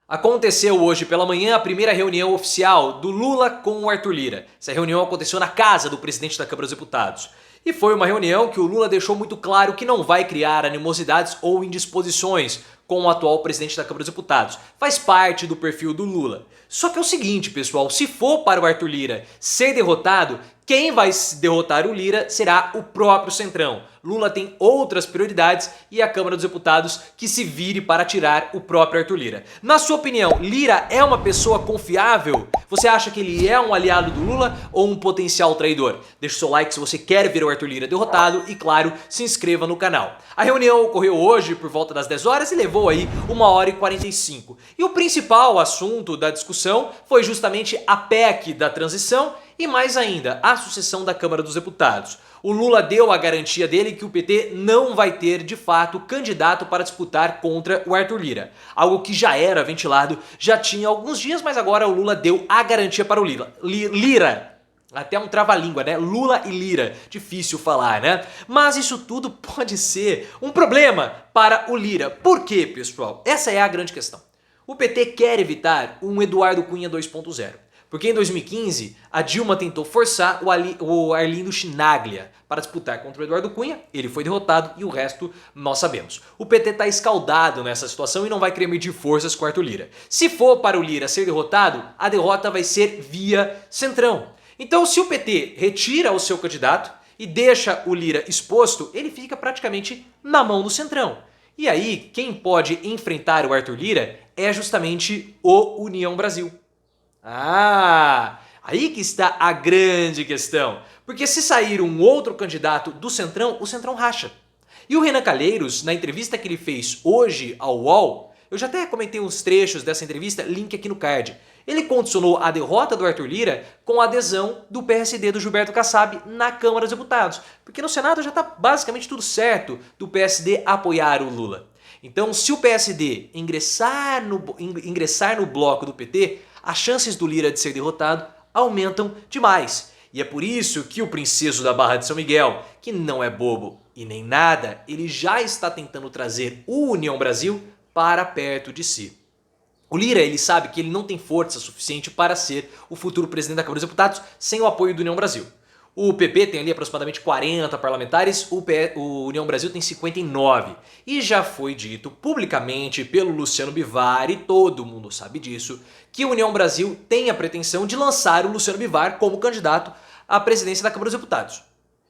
Aconteceu hoje pela manhã a primeira reunião oficial do Lula com o Arthur Lira. Essa reunião aconteceu na casa do presidente da Câmara dos Deputados. E foi uma reunião que o Lula deixou muito claro que não vai criar animosidades ou indisposições com o atual presidente da Câmara dos Deputados. Faz parte do perfil do Lula. Só que é o seguinte, pessoal, se for para o Arthur Lira ser derrotado, quem vai derrotar o Lira será o próprio Centrão. Lula tem outras prioridades e a Câmara dos Deputados que se vire para tirar o próprio Arthur Lira. Na sua opinião, Lira é uma pessoa confiável? Você acha que ele é um aliado do Lula ou um potencial traidor? Deixe o seu like se você quer ver o Arthur Lira derrotado e, claro, se inscreva no canal. A reunião ocorreu hoje por volta das 10 horas e levou aí 1h45. E o principal assunto da discussão foi justamente a PEC da transição e mais ainda, a sucessão da Câmara dos Deputados. O Lula deu a garantia dele que o PT não vai ter, de fato, candidato para disputar contra o Arthur Lira. Algo que já era ventilado, já tinha alguns dias, mas agora o Lula deu a garantia para o Lira. Até um trava-língua, né? Lula e Lira. Difícil falar, né? Mas isso tudo pode ser um problema para o Lira. Por quê, pessoal? Essa é a grande questão. O PT quer evitar um Eduardo Cunha 2.0. Porque em 2015, a Dilma tentou forçar o Arlindo Chinaglia para disputar contra o Eduardo Cunha, ele foi derrotado e o resto nós sabemos. O PT está escaldado nessa situação e não vai querer medir forças com o Arthur Lira. Se for para o Lira ser derrotado, a derrota vai ser via Centrão. Então, se o PT retira o seu candidato e deixa o Lira exposto, ele fica praticamente na mão do Centrão. E aí, quem pode enfrentar o Arthur Lira é justamente o União Brasil. Aí que está a grande questão. Porque se sair um outro candidato do Centrão, o Centrão racha. E o Renan Calheiros, na entrevista que ele fez hoje ao UOL, eu já até comentei uns trechos dessa entrevista, link aqui no card. Ele condicionou a derrota do Arthur Lira com a adesão do PSD do Gilberto Kassab na Câmara dos Deputados. Porque no Senado já está basicamente tudo certo do PSD apoiar o Lula. Então, se o PSD ingressar no bloco do PT, as chances do Lira de ser derrotado aumentam demais. E é por isso que o princeso da Barra de São Miguel, que não é bobo e nem nada, ele já está tentando trazer o União Brasil para perto de si. O Lira, ele sabe que ele não tem força suficiente para ser o futuro presidente da Câmara dos Deputados sem o apoio do União Brasil. O PP tem ali aproximadamente 40 parlamentares, o União Brasil tem 59. E já foi dito publicamente pelo Luciano Bivar, e todo mundo sabe disso, que o União Brasil tem a pretensão de lançar o Luciano Bivar como candidato à presidência da Câmara dos Deputados.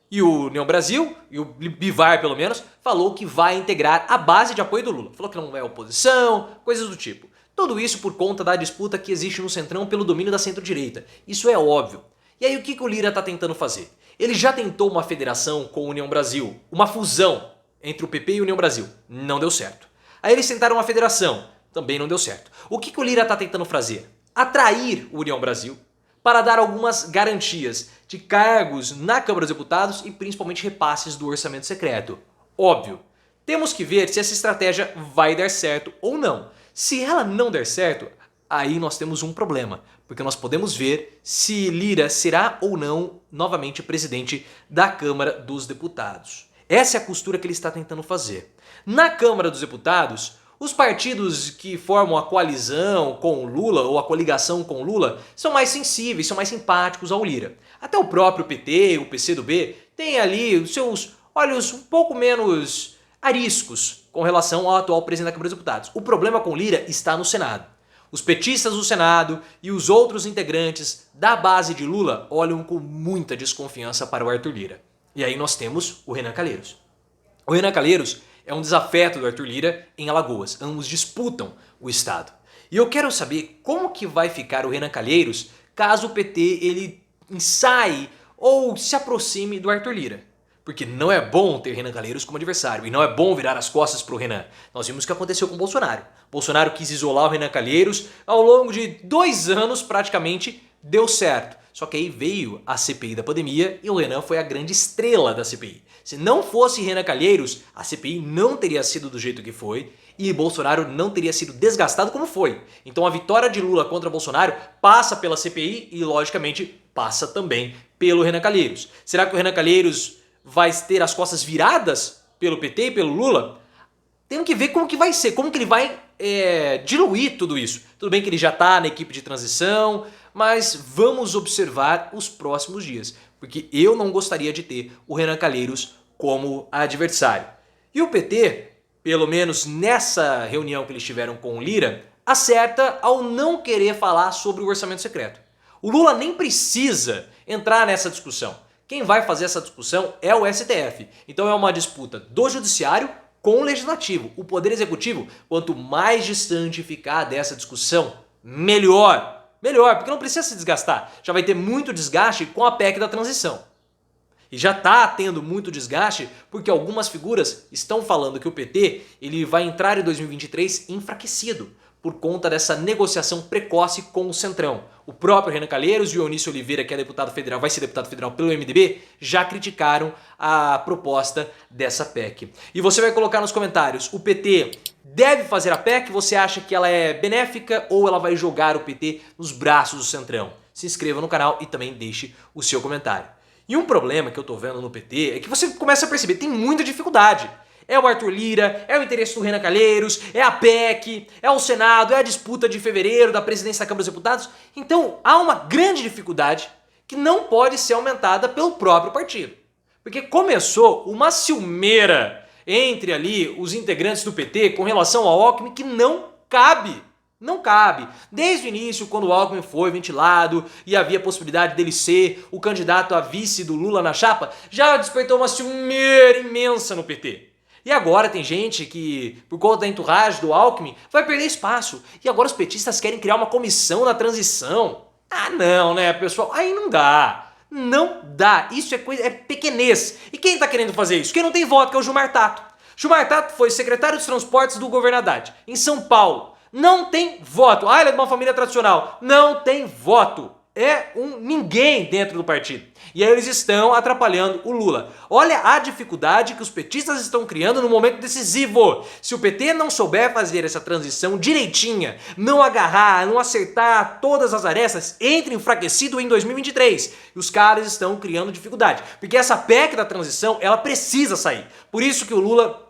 E o União Brasil, e o Bivar pelo menos, falou que vai integrar a base de apoio do Lula. Falou que não é oposição, coisas do tipo. Tudo isso por conta da disputa que existe no Centrão pelo domínio da centro-direita. Isso é óbvio. E aí o que o Lira está tentando fazer? Ele já tentou uma federação com a União Brasil, uma fusão entre o PP e a União Brasil. Não deu certo. Aí eles tentaram uma federação. Também não deu certo. O que o Lira está tentando fazer? Atrair o União Brasil para dar algumas garantias de cargos na Câmara dos Deputados e principalmente repasses do orçamento secreto. Óbvio. Temos que ver se essa estratégia vai dar certo ou não. Se ela não der certo, aí nós temos um problema, porque nós podemos ver se Lira será ou não novamente presidente da Câmara dos Deputados. Essa é a costura que ele está tentando fazer. Na Câmara dos Deputados, os partidos que formam a coalizão com o Lula ou a coligação com o Lula são mais sensíveis, são mais simpáticos ao Lira. Até o próprio PT, o PCdoB, tem ali os seus olhos um pouco menos ariscos com relação ao atual presidente da Câmara dos Deputados. O problema com o Lira está no Senado. Os petistas do Senado e os outros integrantes da base de Lula olham com muita desconfiança para o Arthur Lira. E aí nós temos o Renan Calheiros. O Renan Calheiros é um desafeto do Arthur Lira em Alagoas. Ambos disputam o estado. E eu quero saber como que vai ficar o Renan Calheiros caso o PT ele ensaie ou se aproxime do Arthur Lira. Porque não é bom ter Renan Calheiros como adversário e não é bom virar as costas para o Renan. Nós vimos o que aconteceu com o Bolsonaro. Bolsonaro quis isolar o Renan Calheiros, ao longo de 2 anos praticamente deu certo. Só que aí veio a CPI da pandemia e o Renan foi a grande estrela da CPI. Se não fosse Renan Calheiros, a CPI não teria sido do jeito que foi e Bolsonaro não teria sido desgastado como foi. Então a vitória de Lula contra Bolsonaro passa pela CPI e logicamente passa também pelo Renan Calheiros. Será que o Renan Calheiros vai ter as costas viradas pelo PT e pelo Lula? Temos que ver como que vai ser, como que ele vai diluir tudo isso. Tudo bem que ele já está na equipe de transição, mas vamos observar os próximos dias, porque eu não gostaria de ter o Renan Calheiros como adversário. E o PT, pelo menos nessa reunião que eles tiveram com o Lira, acerta ao não querer falar sobre o orçamento secreto. O Lula nem precisa entrar nessa discussão. Quem vai fazer essa discussão é o STF. Então é uma disputa do judiciário com o legislativo. O poder executivo, quanto mais distante ficar dessa discussão, melhor. Melhor, porque não precisa se desgastar. Já vai ter muito desgaste com a PEC da transição. E já está tendo muito desgaste porque algumas figuras estão falando que o PT ele vai entrar em 2023 enfraquecido por conta dessa negociação precoce com o Centrão. O próprio Renan Calheiros e o Eunício Oliveira, que é deputado federal, vai ser deputado federal pelo MDB, já criticaram a proposta dessa PEC. E você vai colocar nos comentários, o PT deve fazer a PEC? Você acha que ela é benéfica ou ela vai jogar o PT nos braços do Centrão? Se inscreva no canal e também deixe o seu comentário. E um problema que eu tô vendo no PT é que você começa a perceber, tem muita dificuldade. É o Arthur Lira, é o interesse do Renan Calheiros, é a PEC, é o Senado, é a disputa de fevereiro da presidência da Câmara dos Deputados. Então há uma grande dificuldade que não pode ser aumentada pelo próprio partido. Porque começou uma ciumeira entre ali os integrantes do PT com relação ao Alckmin que não cabe. Não cabe. Desde o início, quando o Alckmin foi ventilado e havia a possibilidade dele ser o candidato a vice do Lula na chapa, já despertou uma ciumeira imensa no PT. E agora tem gente que, por conta da entourage do Alckmin, vai perder espaço. E agora os petistas querem criar uma comissão na transição. Ah não, né, pessoal? Aí não dá. Não dá. Isso é pequenez. E quem tá querendo fazer isso? Quem não tem voto, que é o Gilmar Tato. Gilmar Tato foi secretário dos transportes do governo Haddad, em São Paulo. Não tem voto. Ah, ele é de uma família tradicional. Não tem voto. É um ninguém dentro do partido. E aí eles estão atrapalhando o Lula. Olha a dificuldade que os petistas estão criando no momento decisivo. Se o PT não souber fazer essa transição direitinha, não agarrar, não acertar todas as arestas, entra enfraquecido em 2023. E os caras estão criando dificuldade. Porque essa PEC da transição, ela precisa sair. Por isso que o Lula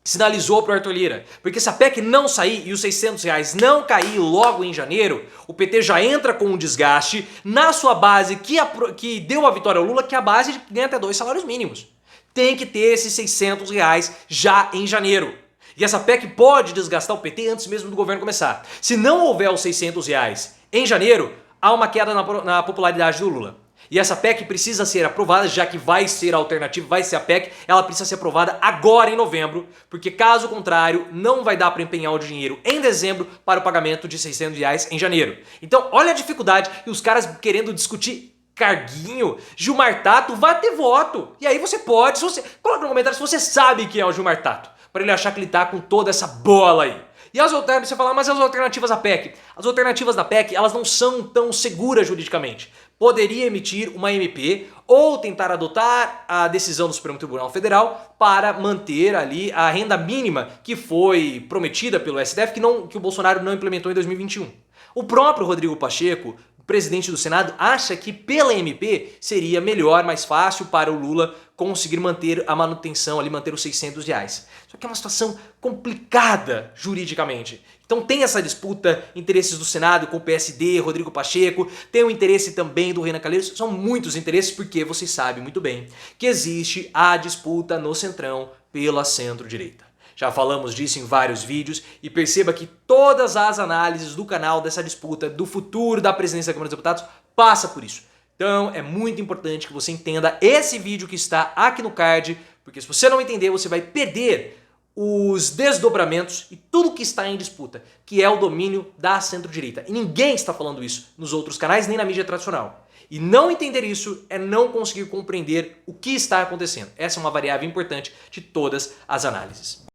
sinalizou para o Arthur Lira, porque se a PEC não sair e os R$600 não cair logo em janeiro, o PT já entra com um desgaste na sua base que deu a vitória ao Lula, que é a base de ganha até 2 salários mínimos. Tem que ter esses R$600 já em janeiro. E essa PEC pode desgastar o PT antes mesmo do governo começar. Se não houver os R$600 em janeiro, há uma queda na popularidade do Lula. E essa PEC precisa ser aprovada, já que vai ser a alternativa, vai ser a PEC, ela precisa ser aprovada agora em novembro, porque caso contrário, não vai dar para empenhar o dinheiro em dezembro para o pagamento de R$600 em janeiro. Então, olha a dificuldade e os caras querendo discutir carguinho. Gilmar Tato vai ter voto. E aí você pode, coloca no comentário se você sabe quem é o Gilmar Tato, para ele achar que ele tá com toda essa bola aí. E as alternativas, você fala, mas as alternativas da PEC? As alternativas da PEC, elas não são tão seguras juridicamente. Poderia emitir uma MP ou tentar adotar a decisão do Supremo Tribunal Federal para manter ali a renda mínima que foi prometida pelo STF, que o Bolsonaro não implementou em 2021. O próprio Rodrigo Pacheco, presidente do Senado, acha que pela MP seria melhor, mais fácil para o Lula conseguir manter a manutenção ali, manter os R$600. Só que é uma situação complicada juridicamente. Então tem essa disputa, interesses do Senado com o PSD, Rodrigo Pacheco, tem o interesse também do Renan Calheiros, são muitos interesses porque vocês sabem muito bem que existe a disputa no Centrão pela centro-direita. Já falamos disso em vários vídeos e perceba que todas as análises do canal dessa disputa do futuro da presidência da Câmara dos Deputados passa por isso. Então é muito importante que você entenda esse vídeo que está aqui no card, porque se você não entender, você vai perder os desdobramentos e tudo que está em disputa, que é o domínio da centro-direita. E ninguém está falando isso nos outros canais, nem na mídia tradicional. E não entender isso é não conseguir compreender o que está acontecendo. Essa é uma variável importante de todas as análises.